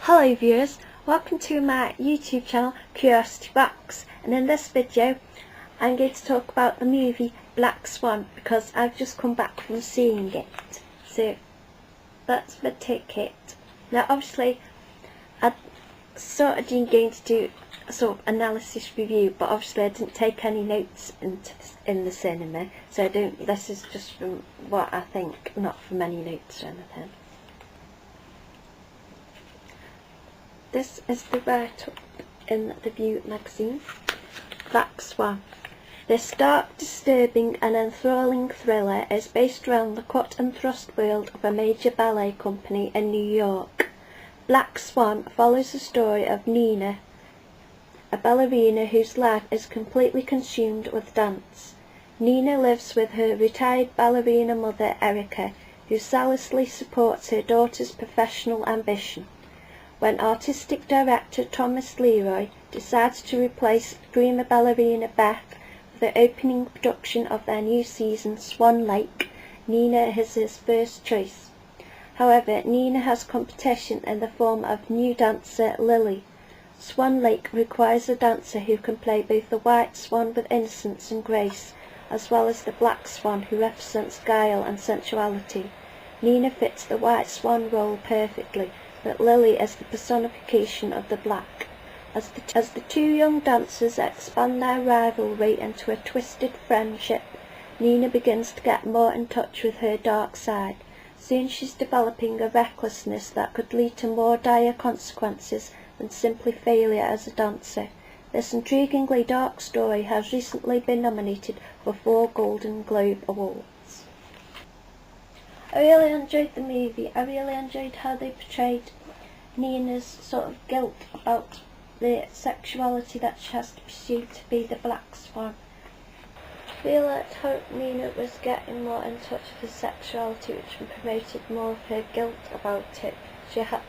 Hello viewers, welcome to my YouTube channel Curiosity Box, and in this video I'm going to talk about the movie Black Swan because I've just come back from seeing it. So that's my ticket. Now obviously I sort of going to do a sort of analysis review, but obviously I didn't take any notes in the cinema, so this is just from what I think, not from any notes or anything. This is the write-up in the View magazine. Black Swan. This dark, disturbing and enthralling thriller is based around the cut and thrust world of a major ballet company in New York. Black Swan follows the story of Nina, a ballerina whose life is completely consumed with dance. Nina lives with her retired ballerina mother Erica, who zealously supports her daughter's professional ambition. When artistic director Thomas Leroy decides to replace prima ballerina Beth for the opening production of their new season Swan Lake, Nina is his first choice. However, Nina has competition in the form of new dancer Lily. Swan Lake requires a dancer who can play both the white swan with innocence and grace, as well as the black swan who represents guile and sensuality. Nina fits the white swan role perfectly, but Lily is the personification of the black. As the two young dancers expand their rivalry into a twisted friendship, Nina begins to get more in touch with her dark side. Soon she's developing a recklessness that could lead to more dire consequences than simply failure as a dancer. This intriguingly dark story has recently been nominated for 4 Golden Globe Awards. I really enjoyed the movie. I really enjoyed how they portrayed Nina's sort of guilt about the sexuality that she has to pursue to be the Black Swan. I feel like how Nina was getting more in touch with her sexuality, which promoted more of her guilt about it.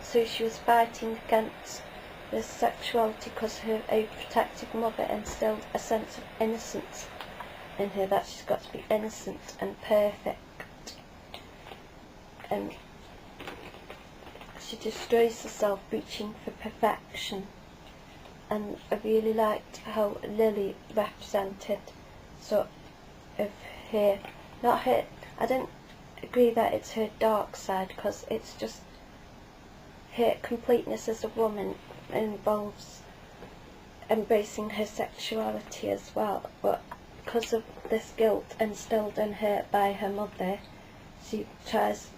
So she was fighting against this sexuality because her overprotective mother instilled a sense of innocence in her, that she's got to be innocent and perfect. And she destroys herself reaching for perfection. And I really liked how Lily represented sort of her, not her, I don't agree that it's her dark side, because it's just her completeness as a woman involves embracing her sexuality as well, but because of this guilt instilled in her by her mother, she tries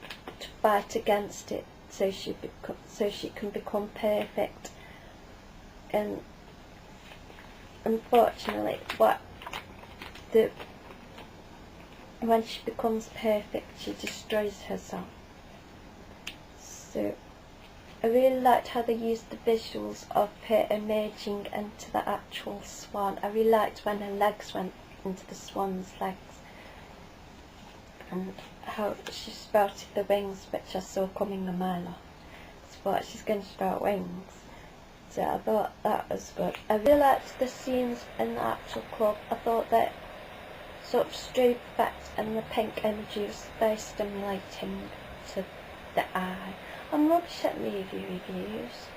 to fight against it so she can become perfect. And unfortunately, when she becomes perfect, she destroys herself. So I really liked how they used the visuals of her emerging into the actual swan. I really liked when her legs went into the swan's legs, and how she sprouted the wings, which I saw coming a mile off. I thought she's going to sprout wings. So I thought that was good. I really liked the scenes in the actual club. I thought that sort of strobe effect and the pink imagery was very stimulating to the eye. I'm rubbish at movie reviews.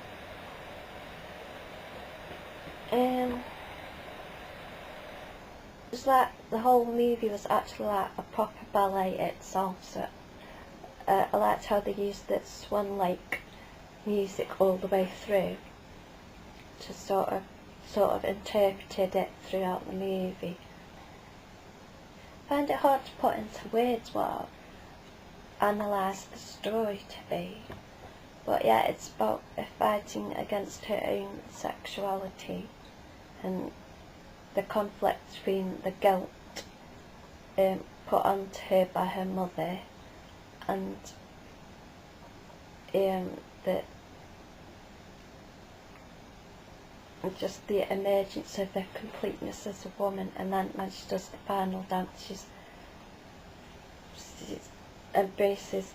It's like the whole movie was actually like a proper ballet itself, so I liked how they used the Swan Lake music all the way through to sort of interpreted it throughout the movie. I find it hard to put into words what I analyse the story to be, but yeah, it's about fighting against her own sexuality and the conflict between the guilt put onto her by her mother and just the emergence of her completeness as a woman. And then when she does the final dance, she embraces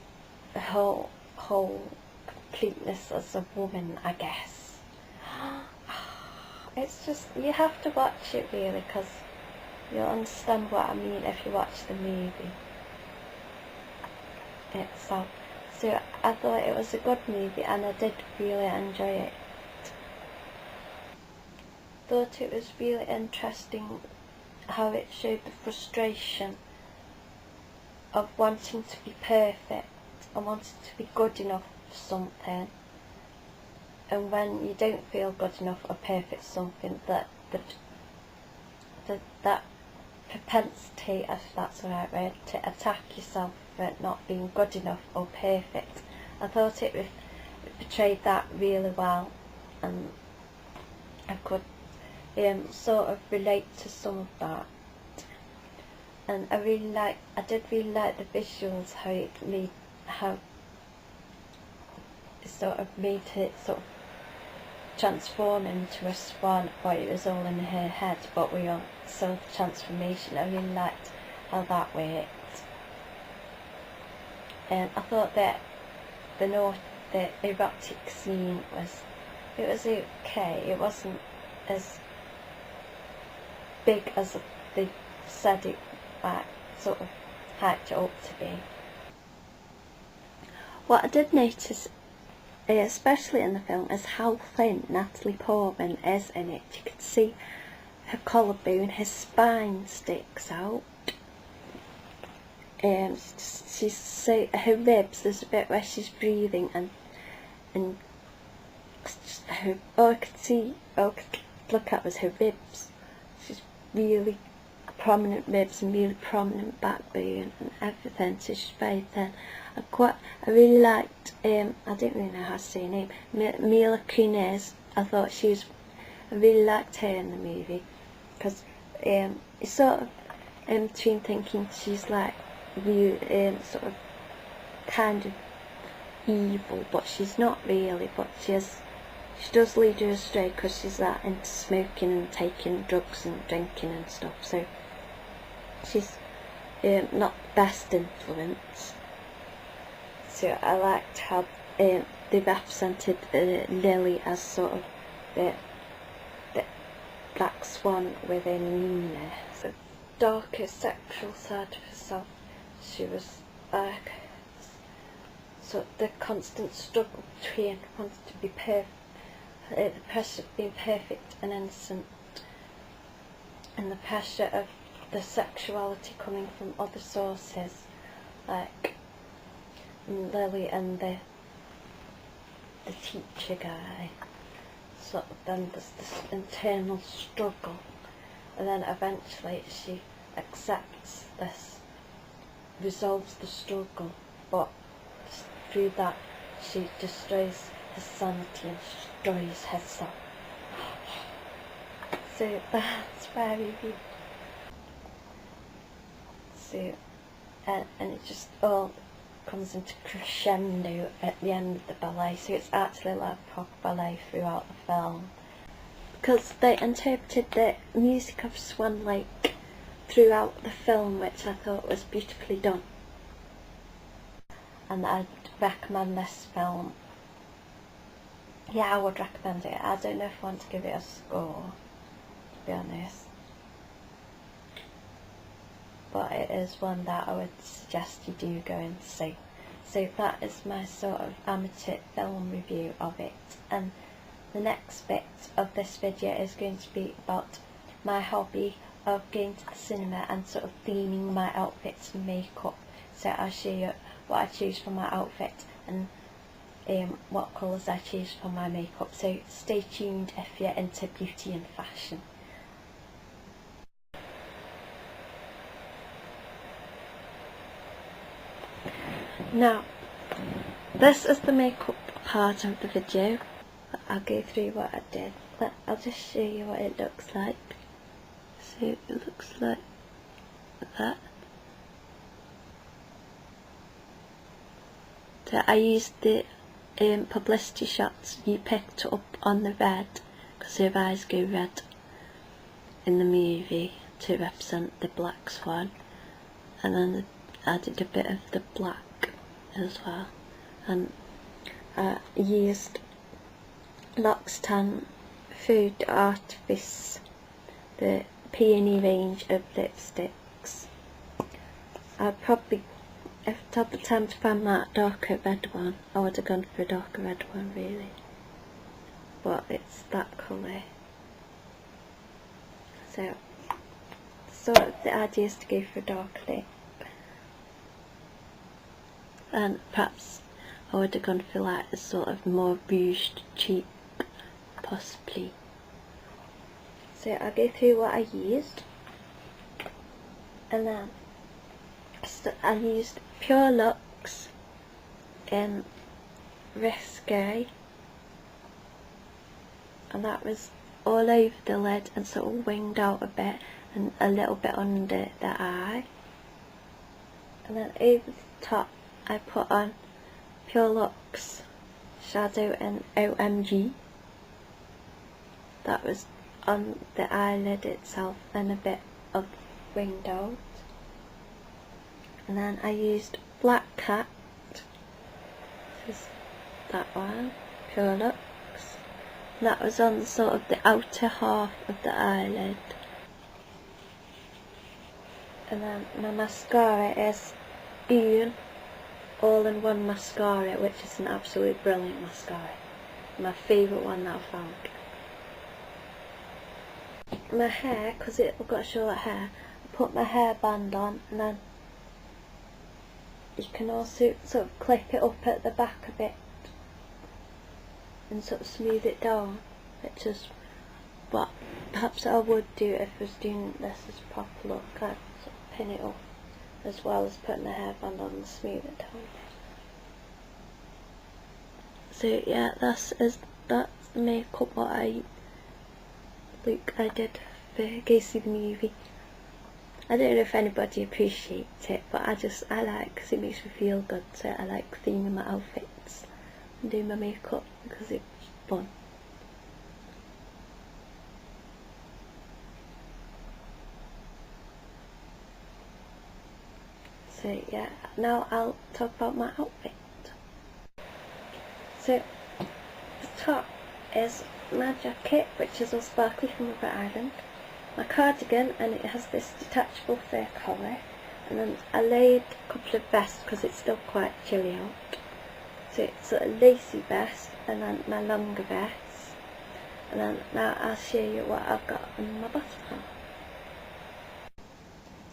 the whole completeness as a woman, I guess. It's just, you have to watch it really, because you'll understand what I mean if you watch the movie itself. So So I thought it was a good movie and I did really enjoy it. Thought it was really interesting how it showed the frustration of wanting to be perfect and wanting to be good enough for something, and when you don't feel good enough or perfect for something, that propensity, if that's the right word, to attack yourself for not being good enough or perfect. I thought it portrayed that really well, and I could sort of relate to some of that. And I did really like the visuals, how it sort of made it sort of transform into a swan, but it was all in her head, but we all saw the transformation. I really liked how that worked. And I thought that the erotic scene was okay. It wasn't as big as they said it, like, sort of hyped it up to be. What I did notice, especially in the film, is how thin Natalie Portman is in it. You can see her collarbone, her spine sticks out. Her ribs, there's a bit where she's breathing and all I could look at was her ribs. She's really prominent ribs and really prominent backbone and everything, so she's very thin. I really liked, I don't really know how to say her name, Mila Kunis. I really liked her in the movie, because it's sort of in between thinking she's like really sort of kind of evil, but she's not really, but she does lead her astray because she's that into smoking and taking drugs and drinking and stuff, so she's not the best influence. So I liked how they represented Lily as sort of the black swan within Nina. So darker sexual side of herself. She was like the constant struggle between wanting to be perfect, the pressure of being perfect and innocent, and the pressure of the sexuality coming from other sources, like Lily and the teacher guy. Sort of then there's this internal struggle, and then eventually she accepts this, resolves the struggle, but through that she destroys her sanity and destroys herself. So that's very good. So and it just all comes into crescendo at the end of the ballet, so it's actually like a proper ballet throughout the film, because they interpreted the music of Swan Lake throughout the film, which I thought was beautifully done, and I'd recommend this film. Yeah, I would recommend it. I don't know if I want to give it a score, to be honest, but it is one that I would suggest you do go and see. So that is my sort of amateur film review of it, and the next bit of this video is going to be about my hobby of going to the cinema and sort of theming my outfits and makeup. So I'll show you what I choose for my outfit and what colours I choose for my makeup, so stay tuned if you're into beauty and fashion. Now, this is the makeup part of the video. I'll go through what I did. I'll just show you what it looks like. So it looks like that. So I used the publicity shots you picked up on the red, because her eyes go red in the movie to represent the black swan, and then I did a bit of the black as well, and I used L'Occitane Food Artifice, the peony range of lipsticks. I'd probably if I'd had the time to find that darker red one, I would have gone for a darker red one really. But it's that colour. So sort of the idea is to go for a dark lip. And perhaps I would have gone for like a sort of more rouged cheek, possibly. So I'll go through what I used. And then I used Pure Luxe in Risque, and that was all over the lid and sort of winged out a bit and a little bit under the eye. And then over the top I put on Pure Luxe shadow in OMG. That was on the eyelid itself and a bit of winged out. And then I used Black Cat, this is that one, Pure Luxe. And that was on sort of the outer half of the eyelid. And then my mascara is Swan all-in-one mascara, which is an absolute brilliant mascara. My favourite one that I found. My hair, because I've got short hair, I put my hairband on, and then you can also sort of clip it up at the back a bit and sort of smooth it down, which is what perhaps I would do if I was doing this as a proper look. I'd sort of pin it up as well as putting the hairband on and smooth it down. So yeah, that's the makeup what I did for Go See the Movie. I don't know if anybody appreciates it, but I like, because it makes me feel good, so I like theming my outfits and doing my makeup because it's fun. So yeah, now I'll talk about my outfit. So the top is my jacket, which is all sparkly from River Island, my cardigan, and it has this detachable fur collar, and then I laid a couple of vests because it's still quite chilly out. So it's a lacy vest, and then my longer vest, and then now I'll show you what I've got on my bottom half.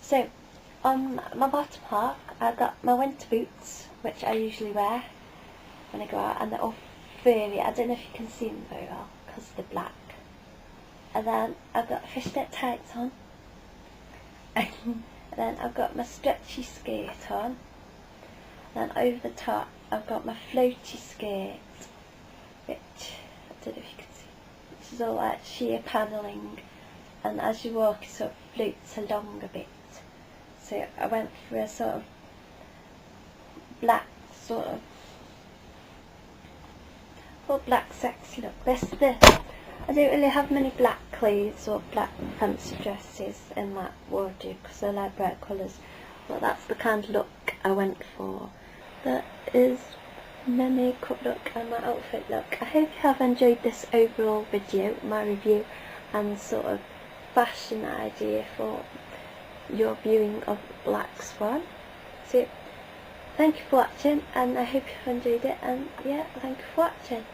So on my bottom half I've got my winter boots, which I usually wear when I go out, and they're all furry. I don't know if you can see them very well because they're black. And then I've got fishnet tights on, and then I've got my stretchy skirt on, and then over the top I've got my floaty skirt, which I don't know if you can see, which is all like sheer panelling, and as you walk it sort of floats along a bit. So I went for a sort of black black sexy look. I don't really have many black clothes or black fancy dresses in that wardrobe because I like bright colours, but that's the kind of look I went for. That is my makeup look and my outfit look. I hope you have enjoyed this overall video, my review and sort of fashion idea for your viewing of Black Swan. So thank you for watching, and I hope you've enjoyed it, and yeah, thank you for watching.